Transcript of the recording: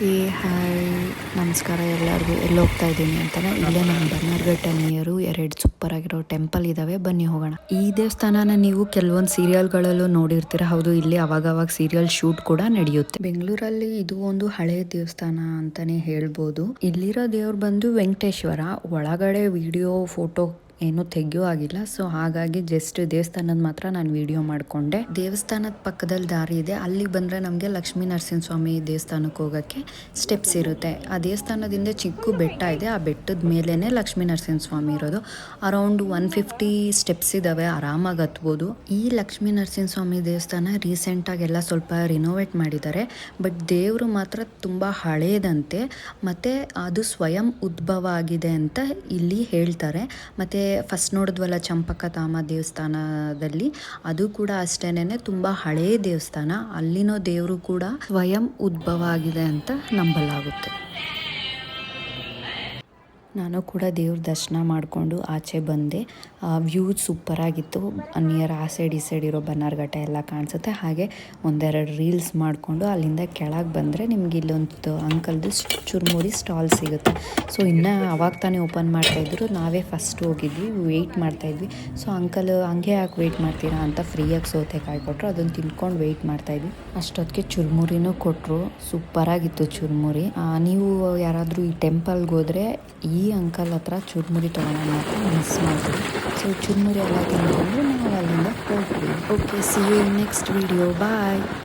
ಏ ಹಾಯ್ ನಮಸ್ಕಾರ ಎಲ್ಲರಿಗೂ. ಎಲ್ಲಿ ಹೋಗ್ತಾ ಇದ್ದೀನಿ ಅಂತಲೇ ಇಲ್ಲೇ ನಮ್ಮ ಬನ್ನರ್ಘಟ್ಟ ನಿಯರು 2 ಸೂಪರ್ ಆಗಿರೋ ಟೆಂಪಲ್ ಇದ್ದಾವೆ, ಬನ್ನಿ ಹೋಗೋಣ. ಈ ದೇವಸ್ಥಾನನ ನೀವು ಕೆಲವೊಂದು ಸೀರಿಯಲ್ಗಳಲ್ಲೂ ನೋಡಿರ್ತೀರ. ಹೌದು, ಇಲ್ಲಿ ಅವಾಗ ಸೀರಿಯಲ್ ಶೂಟ್ ಕೂಡ ನಡೆಯುತ್ತೆ. ಬೆಂಗಳೂರಲ್ಲಿ ಇದು ಒಂದು ಹಳೆ ದೇವಸ್ಥಾನ ಅಂತಾನೆ ಹೇಳ್ಬೋದು. ಇಲ್ಲಿರೋ ದೇವ್ರು ಬಂದು ವೆಂಕಟೇಶ್ವರ. ಒಳಗಡೆ ವಿಡಿಯೋ ಫೋಟೋ ಏನು ತೆಗಿಯೋ ಆಗಿಲ್ಲ, ಸೊ ಹಾಗಾಗಿ ಜಸ್ಟ್ ದೇವಸ್ಥಾನದ ಮಾತ್ರ ನಾನು ವಿಡಿಯೋ ಮಾಡಿಕೊಂಡೆ. ದೇವಸ್ಥಾನದ ಪಕ್ಕದಲ್ಲಿ ದಾರಿ ಇದೆ, ಅಲ್ಲಿ ಬಂದರೆ ನಮಗೆ ಲಕ್ಷ್ಮೀ ನರಸಿಂಹಸ್ವಾಮಿ ದೇವಸ್ಥಾನಕ್ಕೆ ಹೋಗೋಕ್ಕೆ ಸ್ಟೆಪ್ಸ್ ಇರುತ್ತೆ. ಆ ದೇವಸ್ಥಾನದಿಂದ ಚಿಕ್ಕ ಬೆಟ್ಟ ಇದೆ, ಆ ಬೆಟ್ಟದ ಮೇಲೇ ಲಕ್ಷ್ಮೀ ನರಸಿಂಹಸ್ವಾಮಿ ಇರೋದು. ಅರೌಂಡ್ 150 ಸ್ಟೆಪ್ಸ್ ಇದ್ದಾವೆ, ಆರಾಮಾಗಿ ಹತ್ಬೋದು. ಈ ಲಕ್ಷ್ಮೀ ನರಸಿಂಹಸ್ವಾಮಿ ದೇವಸ್ಥಾನ ರೀಸೆಂಟಾಗಿ ಎಲ್ಲ ಸ್ವಲ್ಪ ರಿನೋವೇಟ್ ಮಾಡಿದ್ದಾರೆ. ಬಟ್ ದೇವರು ಮಾತ್ರ ತುಂಬ ಹಳೇದಂತೆ, ಮತ್ತು ಅದು ಸ್ವಯಂ ಉದ್ಭವ ಆಗಿದೆ ಅಂತ ಇಲ್ಲಿ ಹೇಳ್ತಾರೆ. ಮತ್ತು ಫಸ್ಟ್ ನೋಡಿದ್ವಲ್ಲ ಚಂಪಕಧಾಮ ದೇವಸ್ಥಾನದಲ್ಲಿ, ಅದು ಕೂಡ ಅಷ್ಟೇನೆ ತುಂಬ ಹಳೇ ದೇವಸ್ಥಾನ. ಅಲ್ಲಿನೋ ದೇವರು ಕೂಡ ಸ್ವಯಂ ಉದ್ಭವ ಆಗಿದೆ ಅಂತ ನಂಬಲಾಗುತ್ತೆ. ನಾನು ಕೂಡ ದೇವ್ರ ದರ್ಶನ ಮಾಡಿಕೊಂಡು ಆಚೆ ಬಂದೆ. ವ್ಯೂ ಸೂಪರಾಗಿತ್ತು. ನಿಯರ್ ಆ ಸೈಡ್ ಈ ಸೈಡ್ ಇರೋ ಬನ್ನರ್ಘಟ್ಟ ಎಲ್ಲ ಕಾಣಿಸುತ್ತೆ. ಹಾಗೆ ಒಂದೆರಡು ರೀಲ್ಸ್ ಮಾಡಿಕೊಂಡು ಅಲ್ಲಿಂದ ಕೆಳಗೆ ಬಂದರೆ ನಿಮ್ಗೆ ಇಲ್ಲೊಂದು ಅಂಕಲ್ದು ಚುರುಮುರಿ ಸ್ಟಾಲ್ ಸಿಗುತ್ತೆ. ಸೊ ಇನ್ನೂ ಅವಾಗ ತಾನೇ ಓಪನ್ ಮಾಡ್ತಾಯಿದ್ರು, ನಾವೇ ಫಸ್ಟ್ ಹೋಗಿದ್ವಿ, ವೆಯ್ಟ್ ಮಾಡ್ತಾಯಿದ್ವಿ. ಸೊ ಅಂಕಲ್ ಹಂಗೆ ಯಾಕೆ ವೆಯ್ಟ್ ಮಾಡ್ತೀರಾ ಅಂತ ಫ್ರೀಯಾಗಿ ಸೌತೆಕಾಯಿ ಕೊಟ್ಟರು, ಅದನ್ನು ತಿನ್ಕೊಂಡು ವೆಯ್ಟ್ ಮಾಡ್ತಾಯಿದ್ವಿ. ಅಷ್ಟೊತ್ತಿಗೆ ಚುರುಮುರಿನೂ ಕೊಟ್ಟರು, ಸೂಪರಾಗಿತ್ತು ಚುರುಮುರಿ. ನೀವು ಯಾರಾದರೂ ಈ ಟೆಂಪಲ್ಗೆ ಹೋದರೆ ಈ ಅಂಕಲ್ ಹತ್ರ ಚುರುಮುರಿ ತೊಗೊಳೋಣ ಮಾತ್ರ ಮಿಸ್ ಮಾಡ್ತೀವಿ. ಸೊ ಚುರುಮುರಿ ಎಲ್ಲ ತಿಂದ್ಕೊಂಡು ನಾವು ಅಲ್ಲಿಂದ ಹೋಗ್ತೀವಿ. Okay, see you in next video, bye.